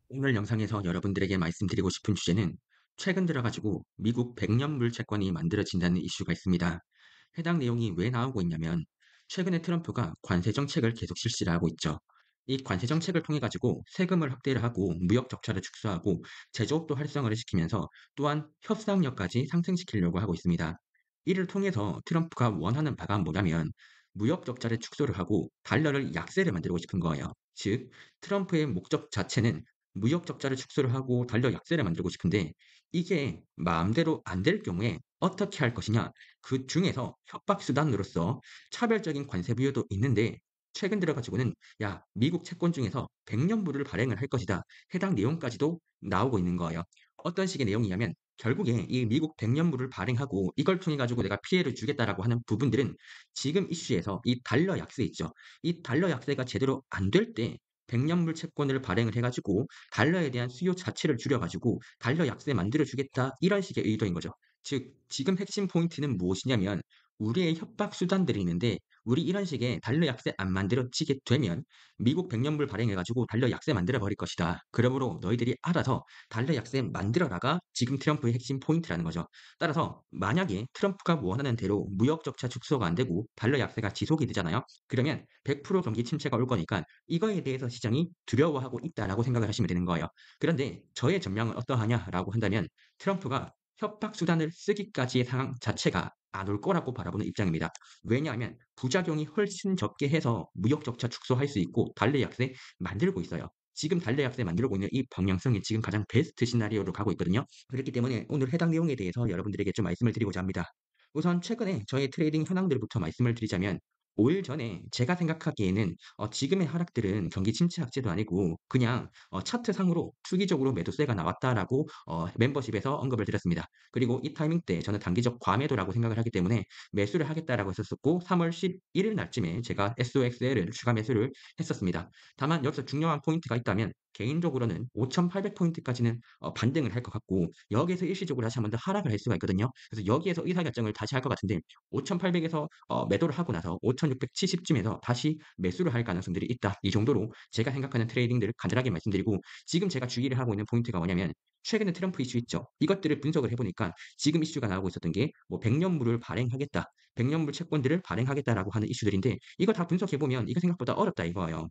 오늘 영상에서 여러분들에게 말씀드리고 싶은 주제는 최근 들어가지고 미국 100년물 채권이 만들어진다는 이슈가 있습니다. 해당 내용이 왜 나오고 있냐면 최근에 트럼프가 관세 정책을 계속 실시를 하고 있죠. 이 관세 정책을 통해 가지고 세금을 확대를 하고 무역 적자를 축소하고 제조업도 활성화를 시키면서 또한 협상력까지 상승시키려고 하고 있습니다. 이를 통해서 트럼프가 원하는 바가 뭐냐면 무역 적자를 축소를 하고 달러를 약세를 만들고 싶은 거예요. 즉 트럼프의 목적 자체는 무역 적자를 축소를 하고 달러 약세를 만들고 싶은데 이게 마음대로 안 될 경우에 어떻게 할 것이냐? 그 중에서 협박 수단으로서 차별적인 관세 부여도 있는데 최근 들어 가지고는 야, 미국 채권 중에서 100년물을 발행을 할 것이다. 해당 내용까지도 나오고 있는 거예요. 어떤 식의 내용이냐면 결국에 이 미국 100년물을 발행하고 이걸 통해 가지고 내가 피해를 주겠다라고 하는 부분들은 지금 이슈에서 이 달러 약세 있죠. 이 달러 약세가 제대로 안 될 때 100년물 채권을 발행을 해 가지고 달러에 대한 수요 자체를 줄여 가지고 달러 약세 만들어 주겠다 이런 식의 의도인 거죠. 즉 지금 핵심 포인트는 무엇이냐면 우리의 협박 수단들이 있는데 우리 이런 식의 달러 약세 안 만들어지게 되면 미국 100년불 발행해 가지고 달러 약세 만들어 버릴 것이다. 그러므로 너희들이 알아서 달러 약세 만들어라가 지금 트럼프의 핵심 포인트라는 거죠. 따라서 만약에 트럼프가 원하는 대로 무역 적자 축소가 안 되고 달러 약세가 지속이 되잖아요. 그러면 100% 경기 침체가 올 거니까 이거에 대해서 시장이 두려워하고 있다라고 생각을 하시면 되는 거예요. 그런데 저의 전망은 어떠하냐라고 한다면 트럼프가 협박 수단을 쓰기까지의 상황 자체가 안 올 거라고 바라보는 입장입니다. 왜냐하면 부작용이 훨씬 적게 해서 무역 적자 축소할 수 있고 달러 약세 만들고 있어요. 지금 달러 약세 만들고 있는 이 방향성이 지금 가장 베스트 시나리오로 가고 있거든요. 그렇기 때문에 오늘 해당 내용에 대해서 여러분들에게 좀 말씀을 드리고자 합니다. 우선 최근에 저의 트레이딩 현황들부터 말씀을 드리자면 5일 전에 제가 생각하기에는 지금의 하락들은 경기 침체 악재도 아니고 그냥 차트상으로 투기적으로 매도세가 나왔다라고 멤버십에서 언급을 드렸습니다. 그리고 이 타이밍 때 저는 단기적 과매도라고 생각을 하기 때문에 매수를 하겠다라고 했었고 3월 11일 날쯤에 제가 SOXL을 추가 매수를 했었습니다. 다만 여기서 중요한 포인트가 있다면 개인적으로는 5,800포인트까지는 반등을 할 것 같고 여기에서 일시적으로 다시 한 번 더 하락을 할 수가 있거든요. 그래서 여기에서 의사결정을 다시 할 것 같은데 5,800에서 매도를 하고 나서 5,670쯤에서 다시 매수를 할 가능성들이 있다. 이 정도로 제가 생각하는 트레이딩들을 간단하게 말씀드리고 지금 제가 주의를 하고 있는 포인트가 뭐냐면 최근에 트럼프 이슈 있죠. 이것들을 분석을 해보니까 지금 이슈가 나오고 있었던 게 뭐 100년물을 발행하겠다. 100년물 채권들을 발행하겠다라고 하는 이슈들인데 이거 다 분석해보면 이거 생각보다 어렵다 이거예요.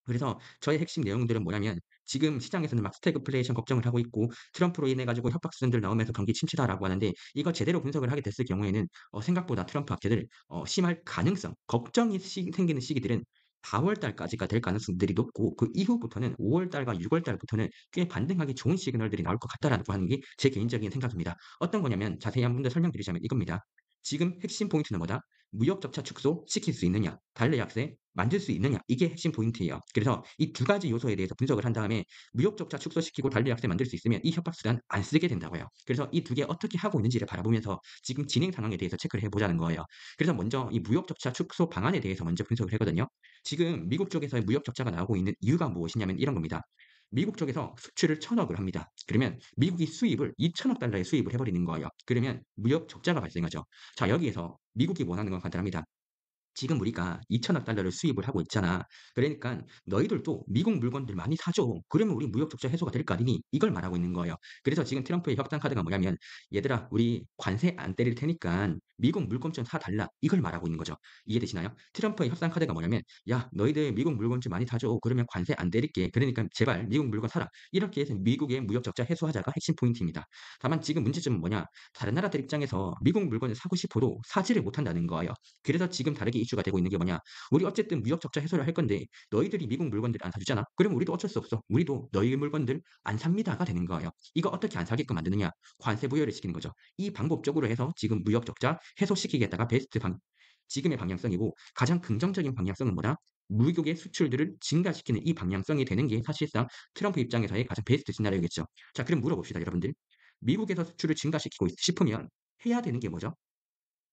그래서 저의 핵심 내용들은 뭐냐면 지금 시장에서는 막 스태그플레이션 걱정을 하고 있고 트럼프로 인해 가지고 협박 수준들 나오면서 경기 침체다라고 하는데 이거 제대로 분석을 하게 됐을 경우에는 생각보다 트럼프 악재들 심할 가능성, 걱정이 생기는 시기들은 4월 달까지가 될 가능성들이 높고 그 이후부터는 5월 달과 6월 달부터는 꽤 반등하기 좋은 시그널들이 나올 것 같다라고 하는 게 제 개인적인 생각입니다. 어떤 거냐면 자세히 한 번 더 설명드리자면 이겁니다. 지금 핵심 포인트는 뭐다? 무역 적자 축소 시킬 수 있느냐, 달러 약세 만들 수 있느냐, 이게 핵심 포인트예요. 그래서 이 두 가지 요소에 대해서 분석을 한 다음에 무역 적자 축소시키고 달러 약세 만들 수 있으면 이 협박 수단 안 쓰게 된다고요. 그래서 이 두 개 어떻게 하고 있는지를 바라보면서 지금 진행 상황에 대해서 체크를 해보자는 거예요. 그래서 먼저 이 무역 적자 축소 방안에 대해서 먼저 분석을 했거든요. 지금 미국 쪽에서의 무역 적자가 나오고 있는 이유가 무엇이냐면 이런 겁니다. 미국 쪽에서 수출을 1,000억을 합니다. 그러면 미국이 수입을 2,000억 달러의 수입을 해버리는 거예요. 그러면 무역 적자가 발생하죠. 자, 여기에서 미국이 원하는 건 간단합니다. 지금 우리가 2천억 달러를 수입을 하고 있잖아. 그러니까 너희들도 미국 물건들 많이 사줘. 그러면 우리 무역 적자 해소가 될 거 아니니? 이걸 말하고 있는 거예요. 그래서 지금 트럼프의 협상 카드가 뭐냐면 얘들아 우리 관세 안 때릴 테니까 미국 물건 좀 사달라. 이걸 말하고 있는 거죠. 이해되시나요? 트럼프의 협상 카드가 뭐냐면 야 너희들 미국 물건 좀 많이 사줘. 그러면 관세 안 때릴게. 그러니까 제발 미국 물건 사라. 이렇게 해서 미국의 무역 적자 해소하자가 핵심 포인트입니다. 다만 지금 문제점은 뭐냐? 다른 나라들 입장에서 미국 물건을 사고 싶어도 사지를 못한다는 거예요. 그래서 지금 다르게 이슈가 되고 있는 게 뭐냐? 우리 어쨌든 무역 적자 해소를 할 건데 너희들이 미국 물건들 안 사주잖아. 그럼 우리도 어쩔 수 없어. 우리도 너희 물건들 안 삽니다가 되는 거예요. 이거 어떻게 안 사게끔 만드느냐? 관세 부여를 시키는 거죠. 이 방법적으로 해서 지금 무역 적자 해소시키겠다가 지금의 방향성이고 가장 긍정적인 방향성은 뭐다? 미국의 수출들을 증가시키는 이 방향성이 되는 게 사실상 트럼프 입장에서의 가장 베스트 시나리오겠죠. 자, 그럼 물어봅시다, 여러분들. 미국에서 수출을 증가시키고 싶으면 해야 되는 게 뭐죠?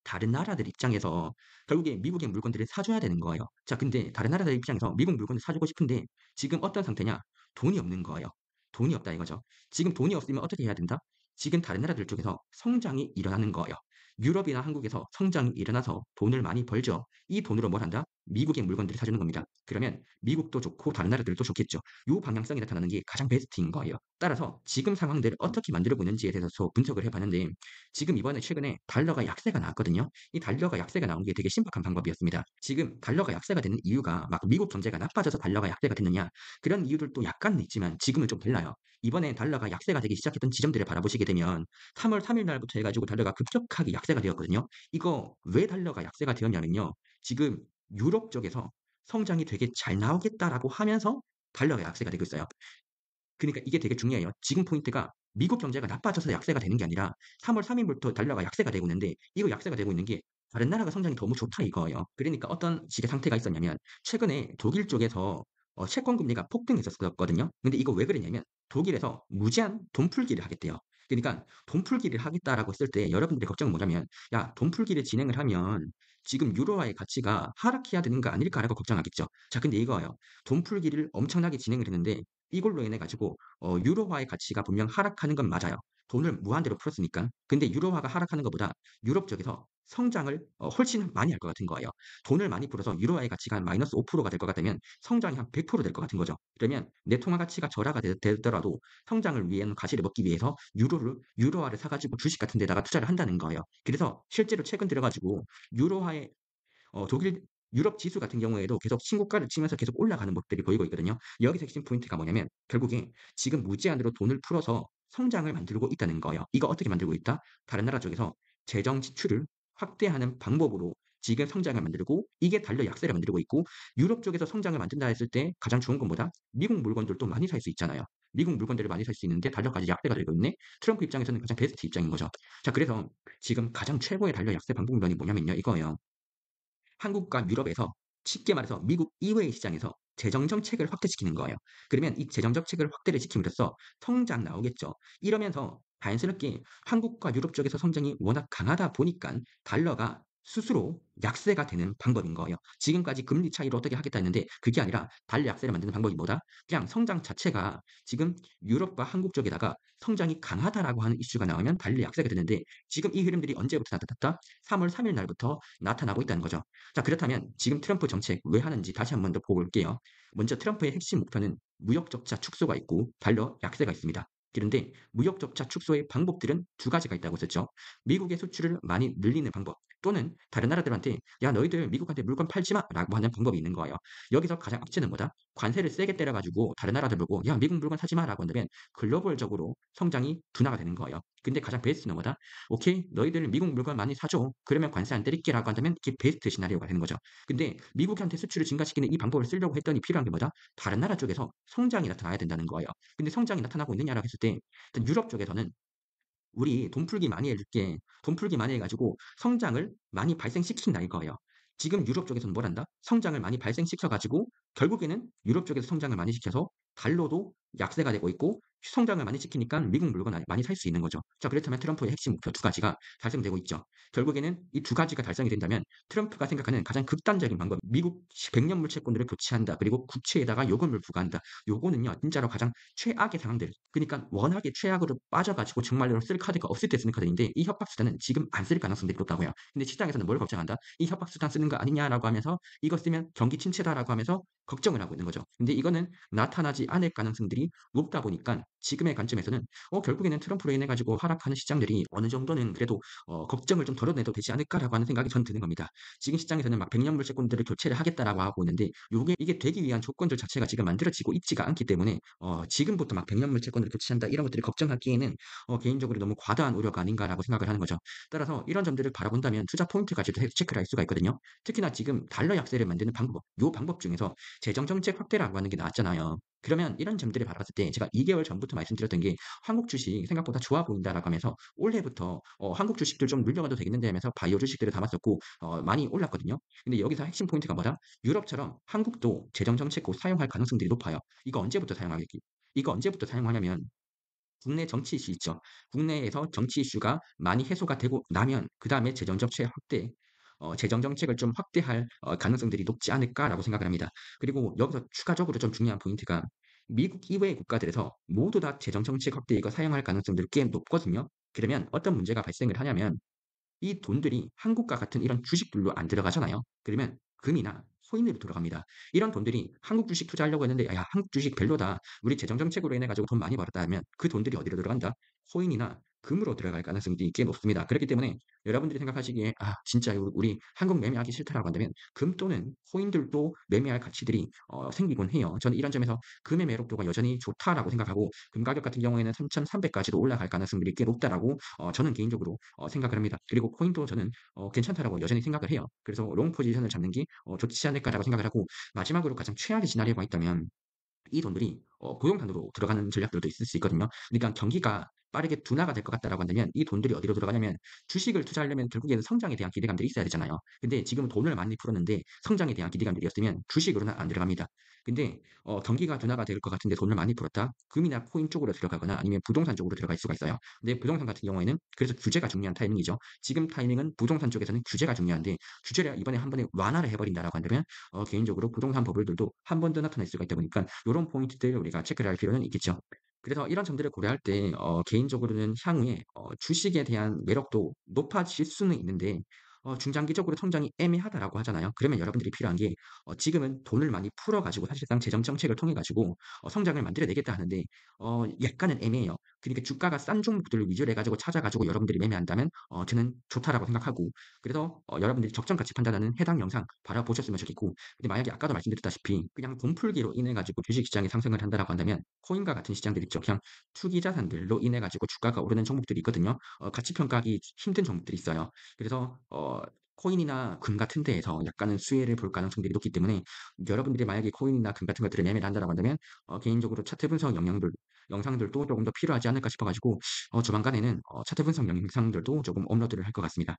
다른 나라들 입장에서 결국에 미국의 물건들을 사줘야 되는 거예요. 자, 근데 다른 나라들 입장에서 미국 물건을 사주고 싶은데 지금 어떤 상태냐? 돈이 없는 거예요. 돈이 없다 이거죠. 지금 돈이 없으면 어떻게 해야 된다? 지금 다른 나라들 쪽에서 성장이 일어나는 거예요. 유럽이나 한국에서 성장이 일어나서 돈을 많이 벌죠. 이 돈으로 뭘 한다? 미국의 물건들을 사주는 겁니다. 그러면 미국도 좋고 다른 나라들도 좋겠죠. 요 방향성이 나타나는 게 가장 베스트인 거예요. 따라서 지금 상황들을 어떻게 만들어 보는지에 대해서 분석을 해 봤는데 지금 이번에 최근에 달러가 약세가 나왔거든요. 이 달러가 약세가 나온 게 되게 신박한 방법이었습니다. 지금 달러가 약세가 되는 이유가 막 미국 경제가 나빠져서 달러가 약세가 됐느냐 그런 이유들도 약간은 있지만 지금은 좀 달라요. 이번에 달러가 약세가 되기 시작했던 지점들을 바라보시게 되면 3월 3일 날부터 해가지고 달러가 급격하게 약세가 되었거든요. 이거 왜 달러가 약세가 되었냐면요. 지금 유럽 쪽에서 성장이 되게 잘 나오겠다라고 하면서 달러가 약세가 되고 있어요. 그러니까 이게 되게 중요해요. 지금 포인트가 미국 경제가 나빠져서 약세가 되는 게 아니라 3월 3일부터 달러가 약세가 되고 있는데 이거 약세가 되고 있는 게 다른 나라가 성장이 너무 좋다 이거예요. 그러니까 어떤 식의 상태가 있었냐면 최근에 독일 쪽에서 채권 금리가 폭등했었거든요. 근데 이거 왜 그랬냐면 독일에서 무제한 돈 풀기를 하겠대요. 그러니까 돈 풀기를 하겠다라고 했을 때 여러분들의 걱정은 뭐냐면 야, 돈 풀기를 진행을 하면 지금 유로화의 가치가 하락해야 되는 거 아닐까라고 걱정하겠죠. 자, 근데 이거예요. 돈 풀기를 엄청나게 진행을 했는데 이걸로 인해 가지고 유로화의 가치가 분명 하락하는 건 맞아요. 돈을 무한대로 풀었으니까. 근데 유로화가 하락하는 것보다 유럽 쪽에서 성장을 훨씬 많이 할 것 같은 거예요. 돈을 많이 풀어서 유로화의 가치가 한 마이너스 5%가 될 것 같다면 성장이 한 100%될 것 같은 거죠. 그러면 내 통화 가치가 절하가 되더라도 성장을 위한 가치를 먹기 위해서 유로화를 사가지고 주식 같은 데다가 투자를 한다는 거예요. 그래서 실제로 최근 들어가지고 유로화의 독일 유럽 지수 같은 경우에도 계속 신고가를 치면서 계속 올라가는 모습들이 보이고 있거든요. 여기서 핵심 포인트가 뭐냐면 결국에 지금 무제한으로 돈을 풀어서 성장을 만들고 있다는 거예요. 이거 어떻게 만들고 있다? 다른 나라 쪽에서 재정 지출을 확대하는 방법으로 지금 성장을 만들고 이게 달러 약세를 만들고 있고 유럽 쪽에서 성장을 만든다 했을 때 가장 좋은 건 뭐다? 미국 물건들도 많이 살 수 있잖아요. 미국 물건들을 많이 살 수 있는데 달러까지 약세가 되고 있네. 트럼프 입장에서는 가장 베스트 입장인 거죠. 자, 그래서 지금 가장 최고의 달러 약세 방법론이 뭐냐면요. 이거예요. 한국과 유럽에서 쉽게 말해서 미국 이외의 시장에서 재정 정책을 확대시키는 거예요. 그러면 이 재정 정책을 확대를 시킴으로써 성장 나오겠죠. 이러면서 자연스럽게 한국과 유럽 쪽에서 성장이 워낙 강하다 보니까 달러가 스스로 약세가 되는 방법인 거예요. 지금까지 금리 차이로 어떻게 하겠다 했는데 그게 아니라 달러 약세를 만드는 방법이 뭐다? 그냥 성장 자체가 지금 유럽과 한국 쪽에다가 성장이 강하다라고 하는 이슈가 나오면 달러 약세가 되는데 지금 이 흐름들이 언제부터 나타났다? 3월 3일 날부터 나타나고 있다는 거죠. 자, 그렇다면 지금 트럼프 정책 왜 하는지 다시 한번 더 보고 올게요. 먼저 트럼프의 핵심 목표는 무역 적자 축소가 있고 달러 약세가 있습니다. 그런데 무역 적자 축소의 방법들은 두 가지가 있다고 했었죠. 미국의 수출을 많이 늘리는 방법 또는 다른 나라들한테 야 너희들 미국한테 물건 팔지 마라고 하는 방법이 있는 거예요. 여기서 가장 악재는 뭐다? 관세를 세게 때려가지고 다른 나라들 보고 야 미국 물건 사지 마라고 한다면 글로벌적으로 성장이 둔화가 되는 거예요. 근데 가장 베스트는 뭐다? 오케이, 너희들 미국 물건 많이 사줘. 그러면 관세 안 때릴게라고 한다면 이게 베스트 시나리오가 되는 거죠. 근데 미국한테 수출을 증가시키는 이 방법을 쓰려고 했더니 필요한 게 뭐다? 다른 나라 쪽에서 성장이 나타나야 된다는 거예요. 근데 성장이 나타나고 있느냐라고 했을 때 일단 유럽 쪽에서는 우리 돈 풀기 많이 해줄게. 돈 풀기 많이 해가지고 성장을 많이 발생시킨다 이거예요. 지금 유럽 쪽에서는 뭘 한다? 성장을 많이 발생시켜가지고 결국에는 유럽 쪽에서 성장을 많이 시켜서 달러도 약세가 되고 있고 성장을 많이 시키니까 미국 물건 많이 살 수 있는 거죠. 자, 그렇다면 트럼프의 핵심 목표 두 가지가 달성되고 있죠. 결국에는 이 두 가지가 달성이 된다면 트럼프가 생각하는 가장 극단적인 방법, 미국 100년물 채권들을 교체한다. 그리고 국채에다가 요금을 부과한다. 요거는요, 진짜로 가장 최악의 상황들. 그러니까 워낙에 최악으로 빠져가지고 정말로 쓸 카드가 없을 때 쓰는 카드인데 이 협박 수단은 지금 안 쓸 가능성들이 높다고 해요. 근데 시장에서는 뭘 걱정한다? 이 협박 수단 쓰는 거 아니냐라고 하면서 이거 쓰면 경기 침체다라고 하면서 걱정을 하고 있는 거죠. 근데 이거는 나타나지 않을 가능성들이 높다 보니까 지금의 관점에서는 결국에는 트럼프로 인해 가지고 하락하는 시장들이 어느 정도는 그래도 걱정을 좀 덜어내도 되지 않을까라고 하는 생각이 전 드는 겁니다. 지금 시장에서는 막 100년 물채권들을 교체를 하겠다라고 하고 있는데 이게 되기 위한 조건들 자체가 지금 만들어지고 있지가 않기 때문에 지금부터 막 100년 물채권을 교체한다 이런 것들을 걱정하기에는 개인적으로 너무 과다한 우려가 아닌가라고 생각을 하는 거죠. 따라서 이런 점들을 바라본다면 투자 포인트까지도 체크를 할 수가 있거든요. 특히나 지금 달러 약세를 만드는 방법, 요 방법 중에서 재정 정책 확대라고 하는 게 나왔잖아요. 그러면 이런 점들을 바라봤을 때 제가 2개월 전부터 말씀드렸던 게 한국 주식 생각보다 좋아 보인다라고 하면서 올해부터 한국 주식들 좀 물려가도 되겠는데 하면서 바이오 주식들을 담았었고 많이 올랐거든요. 근데 여기서 핵심 포인트가 뭐다? 유럽처럼 한국도 재정 정책 곧 사용할 가능성들이 높아요. 이거 언제부터 사용하겠기? 이거 언제부터 사용하냐면 국내 정치 이슈 있죠. 국내에서 정치 이슈가 많이 해소가 되고 나면 그다음에 재정 정책 확대 재정 정책을 좀 확대할 가능성들이 높지 않을까라고 생각을 합니다. 그리고 여기서 추가적으로 좀 중요한 포인트가 미국 이외의 국가들에서 모두 다 재정 정책 확대 이거 사용할 가능성들이 꽤 높거든요. 그러면 어떤 문제가 발생을 하냐면 이 돈들이 한국과 같은 이런 주식들로 안 들어가잖아요. 그러면 금이나 코인으로 들어갑니다. 이런 돈들이 한국 주식 투자하려고 했는데 '야 한국 주식 별로다. 우리 재정 정책으로 인해 가지고 돈 많이 벌었다.' 하면 그 돈들이 어디로 들어간다? 코인이나 금으로 들어갈 가능성이 꽤 높습니다. 그렇기 때문에 여러분들이 생각하시기에 '아 진짜 우리 한국 매매하기 싫다.'라고 한다면 금 또는 코인들도 매매할 가치들이 생기곤 해요. 저는 이런 점에서 금의 매력도가 여전히 좋다라고 생각하고 금 가격 같은 경우에는 3,300 까지도 올라갈 가능성들이 꽤 높다라고 저는 개인적으로 생각을 합니다. 그리고 코인도 저는 괜찮다라고 여전히 생각을 해요. 그래서 '롱 포지션을 잡는 게 좋지 않을까.'라고 생각을 하고 마지막으로 가장 최악의 시나리오가 있다면 이 돈들이 부동산으로 들어가는 전략들도 있을 수 있거든요. 그러니까 경기가 빠르게 둔화가 될 것 같다라고 한다면 이 돈들이 어디로 들어가냐면 주식을 투자하려면 결국에는 성장에 대한 기대감들이 있어야 되잖아요. 근데 지금은 돈을 많이 풀었는데 성장에 대한 기대감들이었으면 주식으로는 안 들어갑니다. 근데 경기가 둔화가 될 것 같은데 돈을 많이 풀었다? 금이나 코인 쪽으로 들어가거나 아니면 부동산 쪽으로 들어갈 수가 있어요. 근데 부동산 같은 경우에는 그래서 규제가 중요한 타이밍이죠. 지금 타이밍은 부동산 쪽에서는 규제가 중요한데 규제를 이번에 한 번에 완화를 해 버린다라고 한다면 개인적으로 부동산 버블들도 한 번 더 나타날 수가 있다 보니까 요런 포인트들 우리가 체크를 할 필요는 있겠죠. 그래서 이런 점들을 고려할 때 개인적으로는 향후에 주식에 대한 매력도 높아질 수는 있는데 중장기적으로 성장이 애매하다라고 하잖아요. 그러면 여러분들이 필요한 게 지금은 돈을 많이 풀어 가지고 사실상 재정 정책을 통해 가지고 성장을 만들어 내겠다 하는데 약간은 애매해요. 그러니까 주가가 싼 종목들을 위주로 해 가지고 찾아 가지고 여러분들이 매매한다면 저는 좋다라고 생각하고 그래서 여러분들이 적정 가치 판단하는 해당 영상 바라보셨으면 좋겠고 근데 만약에 아까도 말씀드렸다시피 그냥 돈 풀기로 인해 가지고 주식 시장이 상승을 한다라고 한다면 코인과 같은 시장들 있죠. 그냥 투기 자산들로 인해 가지고 주가가 오르는 종목들이 있거든요. 가치 평가하기 힘든 종목들이 있어요. 그래서 코인이나 금 같은 데에서 약간은 수혜를 볼 가능성들이 높기 때문에 여러분들이 만약에 코인이나 금 같은 것들을 매매를 한다라고 한다면 개인적으로 차트 분석 영상들도 조금 더 필요하지 않을까 싶어 가지고 조만간에는 차트 분석 영상들도 조금 업로드를 할 것 같습니다.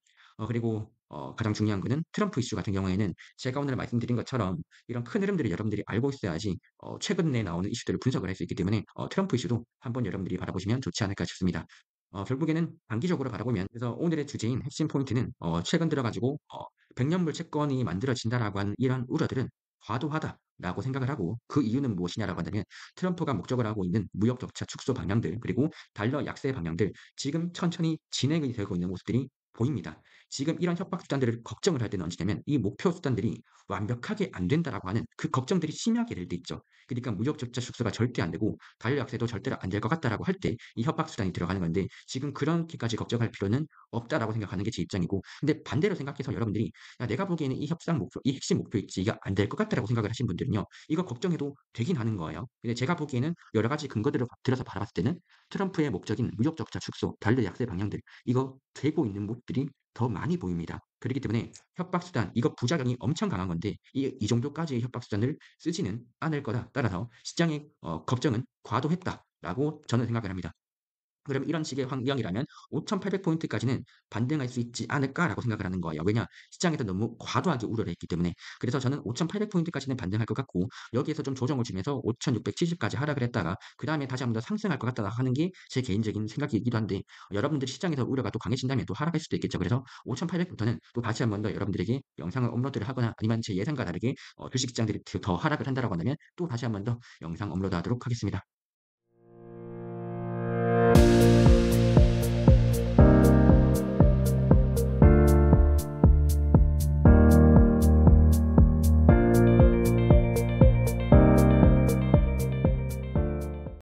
그리고 가장 중요한 거는 트럼프 이슈 같은 경우에는 제가 오늘 말씀드린 것처럼 이런 큰 흐름들을 여러분들이 알고 있어야지 최근에 나오는 이슈들을 분석을 할 수 있기 때문에 트럼프 이슈도 한번 여러분들이 바라보시면 좋지 않을까 싶습니다. 결국에는 단기적으로 바라보면 그래서 오늘의 주제인 핵심 포인트는 최근 들어 가지고 '백년불 채권이 만들어진다.'라고 하는 이런 우려들은 과도하다라고 생각을 하고 그 이유는 무엇이냐라고 한다면 트럼프가 목적을 하고 있는 무역 격차 축소 방향들 그리고 달러 약세 방향들 지금 천천히 진행이 되고 있는 모습들이 보입니다. 지금 이런 협박 수단들을 걱정을 할 때는 언제냐면 이 목표 수단들이 완벽하게 안 된다라고 하는 그 걱정들이 심하게 될 때 있죠. 그러니까 무역 적자 축소가 절대 안 되고 달러 약세도 절대로 안 될 것 같다라고 할 때 이 협박 수단이 들어가는 건데 지금 그렇게까지 걱정할 필요는 없다라고 생각하는 게 제 입장이고 근데 반대로 생각해서 여러분들이 '야 내가 보기에는 이 협상 목표 이 핵심 목표 있지. 이게 안 될 것 같다.'라고 생각을 하신 분들은요. 이거 걱정해도 되긴 하는 거예요. 근데 제가 보기에는 여러 가지 근거들을 들어서 바라봤을 때는 트럼프의 목적인 무역 적자 축소, 달러 약세 방향들 이거 되고 있는 모습들이 더 많이 보입니다. 그렇기 때문에 협박 수단 이거 부작용이 엄청 강한 건데 이 정도까지의 협박 수단을 쓰지는 않을 거다. 따라서 시장의 걱정은 과도했다라고 저는 생각을 합니다. 그럼 이런 식의 환경이라면 5,800 포인트까지는 반등할 수 있지 않을까라고 생각을 하는 거예요. 왜냐? 시장에서 너무 과도하게 우려를 했기 때문에. 그래서 저는 5,800 포인트까지는 반등할 것 같고 여기에서 좀 조정을 주면서 5,670 까지 하락을 했다가 그다음에 다시 한번 더 상승할 것 같다 하는 게 제 개인적인 생각이기도 한데 여러분들이 시장에서 우려가 또 강해진다면 또 하락할 수도 있겠죠. 그래서 5,800 부터는 또 다시 한번 더 여러분들에게 영상을 업로드를 하거나 아니면 제 예상과 다르게 주식 시장들이 더 하락을 한다라고 한다면 또 다시 한번 더 영상 업로드하도록 하겠습니다.